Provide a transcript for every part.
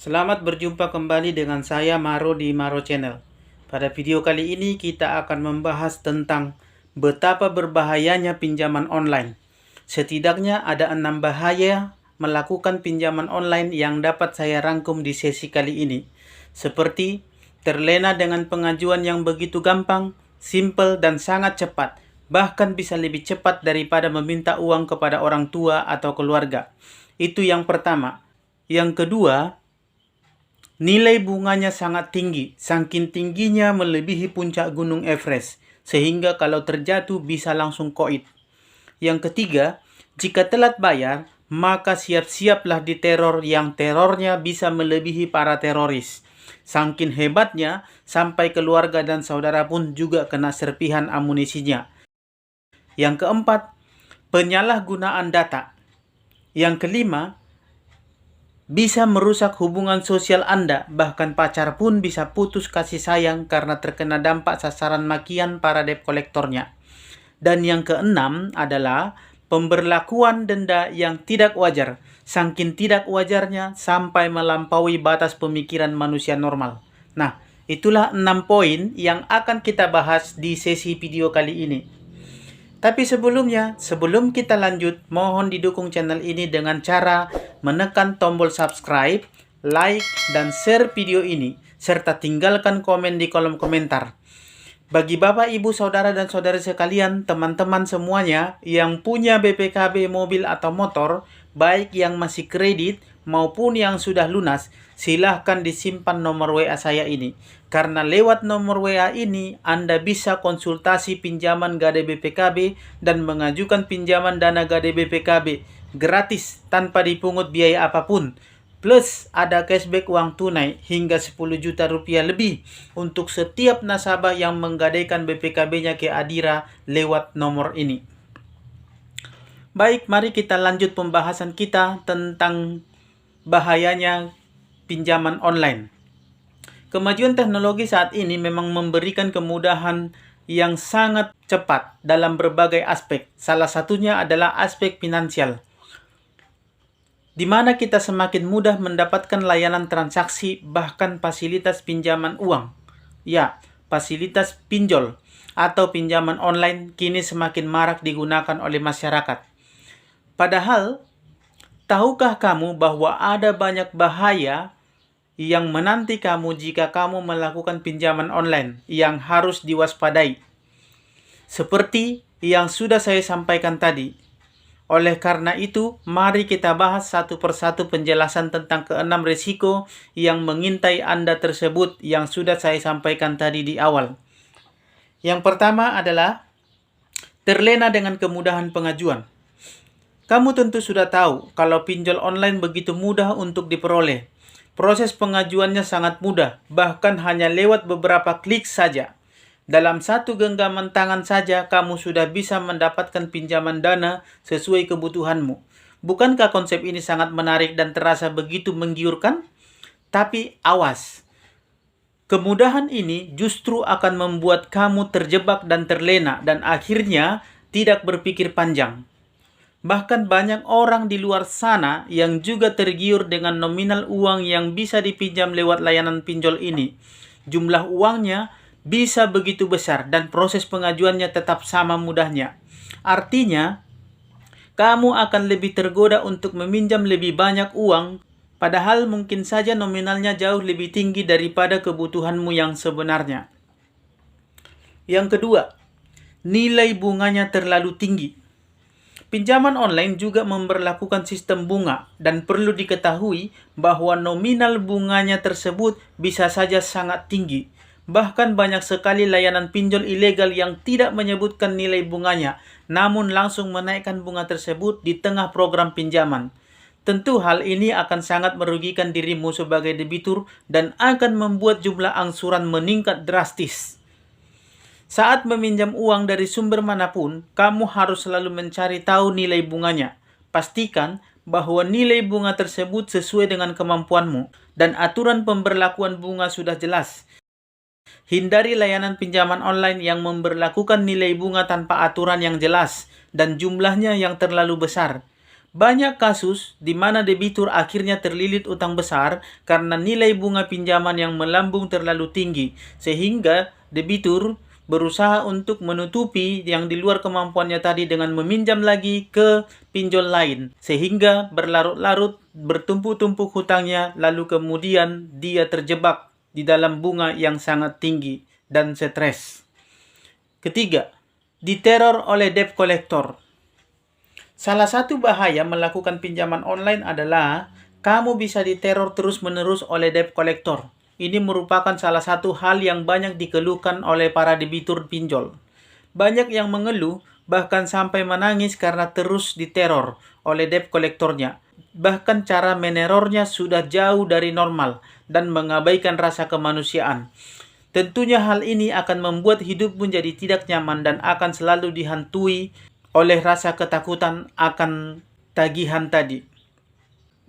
Selamat berjumpa kembali dengan saya Maro di Maro Channel. Pada video kali ini kita akan membahas tentang betapa berbahayanya pinjaman online. Setidaknya ada 6 bahaya melakukan pinjaman online yang dapat saya rangkum di sesi kali ini. Seperti terlena dengan pengajuan yang begitu gampang, simple dan sangat cepat. Bahkan bisa lebih cepat daripada meminta uang kepada orang tua atau keluarga. Itu yang pertama. Yang kedua, nilai bunganya sangat tinggi, saking tingginya melebihi puncak Gunung Everest, sehingga kalau terjatuh bisa langsung koit. Yang ketiga, jika telat bayar, maka siap-siaplah diteror yang terornya bisa melebihi para teroris. Saking hebatnya, sampai keluarga dan saudara pun juga kena serpihan amunisinya. Yang keempat, penyalahgunaan data. Yang kelima, bisa merusak hubungan sosial Anda, bahkan pacar pun bisa putus kasih sayang karena terkena dampak sasaran makian para debt kolektornya. Dan yang keenam adalah pemberlakuan denda yang tidak wajar, saking tidak wajarnya sampai melampaui batas pemikiran manusia normal. Nah, itulah 6 poin yang akan kita bahas di sesi video kali ini. Tapi sebelumnya, sebelum kita lanjut, mohon didukung channel ini dengan cara menekan tombol subscribe, like, dan share video ini, serta tinggalkan komen di kolom komentar. Bagi Bapak, Ibu, Saudara, dan Saudari sekalian, teman-teman semuanya yang punya BPKB mobil atau motor, baik yang masih kredit maupun yang sudah lunas, silahkan disimpan nomor WA saya ini. Karena lewat nomor WA ini, Anda bisa konsultasi pinjaman Gade BPKB dan mengajukan pinjaman dana Gade BPKB gratis tanpa dipungut biaya apapun. Plus ada cashback uang tunai hingga 10 juta rupiah lebih untuk setiap nasabah yang menggadaikan BPKB-nya ke Adira lewat nomor ini. Baik, mari kita lanjut pembahasan kita tentang bahayanya pinjaman online. Kemajuan teknologi saat ini memang memberikan kemudahan yang sangat cepat dalam berbagai aspek. Salah satunya adalah aspek finansial, di mana kita semakin mudah mendapatkan layanan transaksi bahkan fasilitas pinjaman uang. Ya, fasilitas pinjol atau pinjaman online kini semakin marak digunakan oleh masyarakat. Padahal, tahukah kamu bahwa ada banyak bahaya yang menanti kamu jika kamu melakukan pinjaman online yang harus diwaspadai? Seperti yang sudah saya sampaikan tadi. Oleh karena itu, mari kita bahas satu persatu penjelasan tentang keenam risiko yang mengintai Anda tersebut yang sudah saya sampaikan tadi di awal. Yang pertama adalah terlena dengan kemudahan pengajuan. Kamu tentu sudah tahu kalau pinjol online begitu mudah untuk diperoleh. Proses pengajuannya sangat mudah, bahkan hanya lewat beberapa klik saja. Dalam satu genggaman tangan saja, kamu sudah bisa mendapatkan pinjaman dana sesuai kebutuhanmu. Bukankah konsep ini sangat menarik dan terasa begitu menggiurkan? Tapi awas, kemudahan ini justru akan membuat kamu terjebak dan terlena dan akhirnya tidak berpikir panjang. Bahkan banyak orang di luar sana yang juga tergiur dengan nominal uang yang bisa dipinjam lewat layanan pinjol ini. Jumlah uangnya bisa begitu besar dan proses pengajuannya tetap sama mudahnya. Artinya, kamu akan lebih tergoda untuk meminjam lebih banyak uang, padahal mungkin saja nominalnya jauh lebih tinggi daripada kebutuhanmu yang sebenarnya. Yang kedua, nilai bunganya terlalu tinggi. Pinjaman online juga memberlakukan sistem bunga dan perlu diketahui bahwa nominal bunganya tersebut bisa saja sangat tinggi. Bahkan banyak sekali layanan pinjol ilegal yang tidak menyebutkan nilai bunganya, namun langsung menaikkan bunga tersebut di tengah program pinjaman. Tentu hal ini akan sangat merugikan dirimu sebagai debitur dan akan membuat jumlah angsuran meningkat drastis. Saat meminjam uang dari sumber manapun, kamu harus selalu mencari tahu nilai bunganya. Pastikan bahwa nilai bunga tersebut sesuai dengan kemampuanmu dan aturan pemberlakuan bunga sudah jelas. Hindari layanan pinjaman online yang memberlakukan nilai bunga tanpa aturan yang jelas dan jumlahnya yang terlalu besar. Banyak kasus di mana debitur akhirnya terlilit utang besar karena nilai bunga pinjaman yang melambung terlalu tinggi, sehingga debitur berusaha untuk menutupi yang di luar kemampuannya tadi dengan meminjam lagi ke pinjol lain, sehingga berlarut-larut bertumpuk-tumpuk hutangnya, lalu kemudian dia terjebak di dalam bunga yang sangat tinggi dan stres. Ketiga, diteror oleh debt collector. Salah satu bahaya melakukan pinjaman online adalah kamu bisa diteror terus-menerus oleh debt collector. Ini merupakan salah satu hal yang banyak dikeluhkan oleh para debitur pinjol. Banyak yang mengeluh, bahkan sampai menangis karena terus diteror oleh debt collectornya. Bahkan cara menerornya sudah jauh dari normal dan mengabaikan rasa kemanusiaan. Tentunya hal ini akan membuat hidup menjadi tidak nyaman dan akan selalu dihantui oleh rasa ketakutan akan tagihan tadi.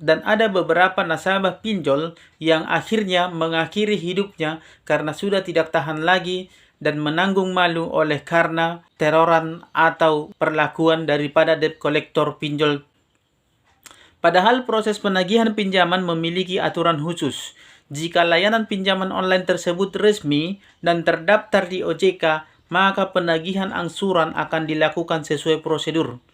Dan ada beberapa nasabah pinjol yang akhirnya mengakhiri hidupnya karena sudah tidak tahan lagi dan menanggung malu oleh karena teroran atau perlakuan daripada debt collector pinjol. Padahal proses penagihan pinjaman memiliki aturan khusus. Jika layanan pinjaman online tersebut resmi dan terdaftar di OJK, maka penagihan angsuran akan dilakukan sesuai prosedur.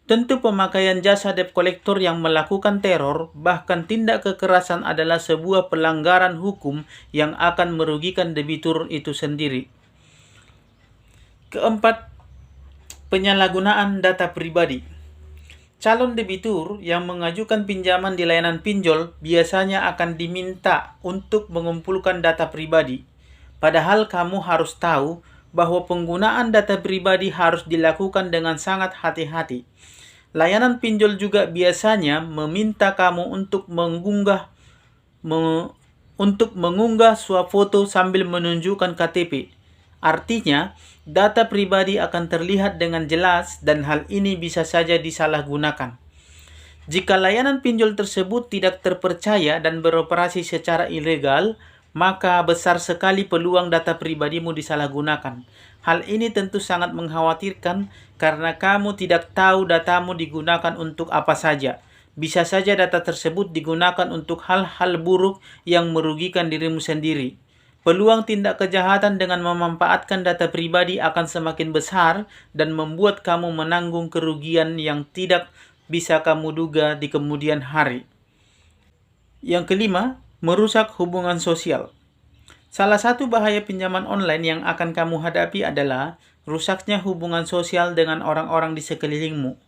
Tentu pemakaian jasa debt collector yang melakukan teror, bahkan tindak kekerasan adalah sebuah pelanggaran hukum yang akan merugikan debitur itu sendiri. Keempat, penyalahgunaan data pribadi. Calon debitur yang mengajukan pinjaman di layanan pinjol biasanya akan diminta untuk mengumpulkan data pribadi. Padahal kamu harus tahu bahwa penggunaan data pribadi harus dilakukan dengan sangat hati-hati. Layanan pinjol juga biasanya meminta kamu untuk mengunggah swafoto sambil menunjukkan KTP. Artinya, data pribadi akan terlihat dengan jelas dan hal ini bisa saja disalahgunakan. Jika layanan pinjol tersebut tidak terpercaya dan beroperasi secara ilegal, maka besar sekali peluang data pribadimu disalahgunakan. Hal ini tentu sangat mengkhawatirkan karena kamu tidak tahu datamu digunakan untuk apa saja. Bisa saja data tersebut digunakan untuk hal-hal buruk yang merugikan dirimu sendiri. Peluang tindak kejahatan dengan memanfaatkan data pribadi akan semakin besar dan membuat kamu menanggung kerugian yang tidak bisa kamu duga di kemudian hari. Yang kelima, merusak hubungan sosial. Salah satu bahaya pinjaman online yang akan kamu hadapi adalah rusaknya hubungan sosial dengan orang-orang di sekelilingmu.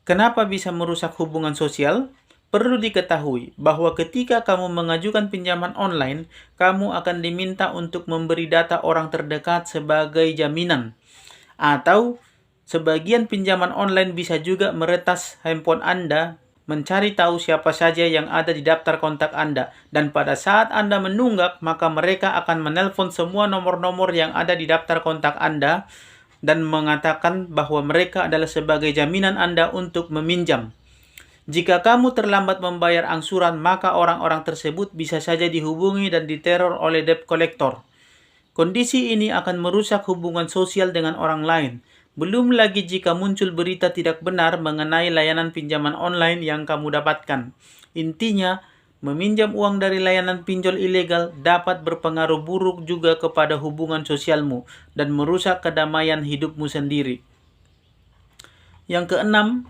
Kenapa bisa merusak hubungan sosial? Perlu diketahui bahwa ketika kamu mengajukan pinjaman online, kamu akan diminta untuk memberi data orang terdekat sebagai jaminan. Atau sebagian pinjaman online bisa juga meretas handphone Anda, mencari tahu siapa saja yang ada di daftar kontak Anda. Dan pada saat Anda menunggak, maka mereka akan menelpon semua nomor-nomor yang ada di daftar kontak Anda dan mengatakan bahwa mereka adalah sebagai jaminan Anda untuk meminjam. Jika kamu terlambat membayar angsuran, maka orang-orang tersebut bisa saja dihubungi dan diteror oleh debt collector. Kondisi ini akan merusak hubungan sosial dengan orang lain. Belum lagi jika muncul berita tidak benar mengenai layanan pinjaman online yang kamu dapatkan. Intinya, meminjam uang dari layanan pinjol ilegal dapat berpengaruh buruk juga kepada hubungan sosialmu dan merusak kedamaian hidupmu sendiri. Yang keenam,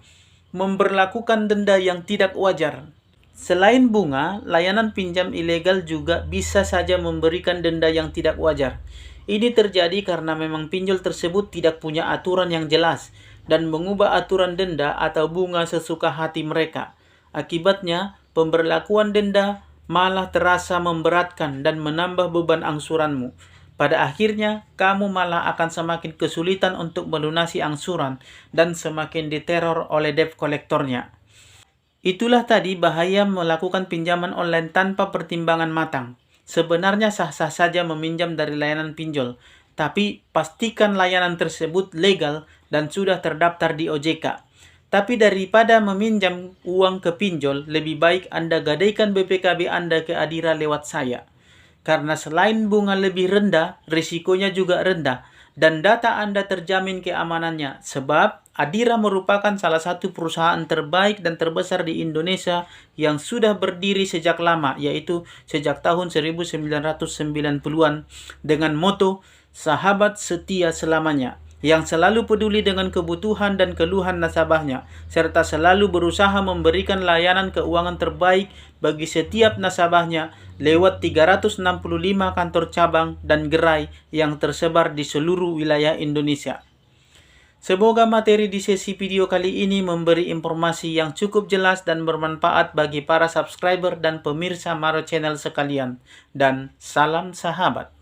memberlakukan denda yang tidak wajar. Selain bunga, layanan pinjam ilegal juga bisa saja memberikan denda yang tidak wajar. Ini terjadi karena memang pinjol tersebut tidak punya aturan yang jelas dan mengubah aturan denda atau bunga sesuka hati mereka. Akibatnya, pemberlakuan denda malah terasa memberatkan dan menambah beban angsuranmu. Pada akhirnya, kamu malah akan semakin kesulitan untuk melunasi angsuran dan semakin diteror oleh debt collectornya. Itulah tadi bahaya melakukan pinjaman online tanpa pertimbangan matang. Sebenarnya sah-sah saja meminjam dari layanan pinjol, tapi pastikan layanan tersebut legal dan sudah terdaftar di OJK. Tapi daripada meminjam uang ke pinjol, lebih baik Anda gadaikan BPKB Anda ke Adira lewat saya. Karena selain bunga lebih rendah, risikonya juga rendah dan data Anda terjamin keamanannya sebab Adira merupakan salah satu perusahaan terbaik dan terbesar di Indonesia yang sudah berdiri sejak lama, yaitu sejak tahun 1990-an dengan moto "Sahabat Setia Selamanya", yang selalu peduli dengan kebutuhan dan keluhan nasabahnya, serta selalu berusaha memberikan layanan keuangan terbaik bagi setiap nasabahnya lewat 365 kantor cabang dan gerai yang tersebar di seluruh wilayah Indonesia. Semoga materi di sesi video kali ini memberi informasi yang cukup jelas dan bermanfaat bagi para subscriber dan pemirsa Maro Channel sekalian. Dan salam sahabat.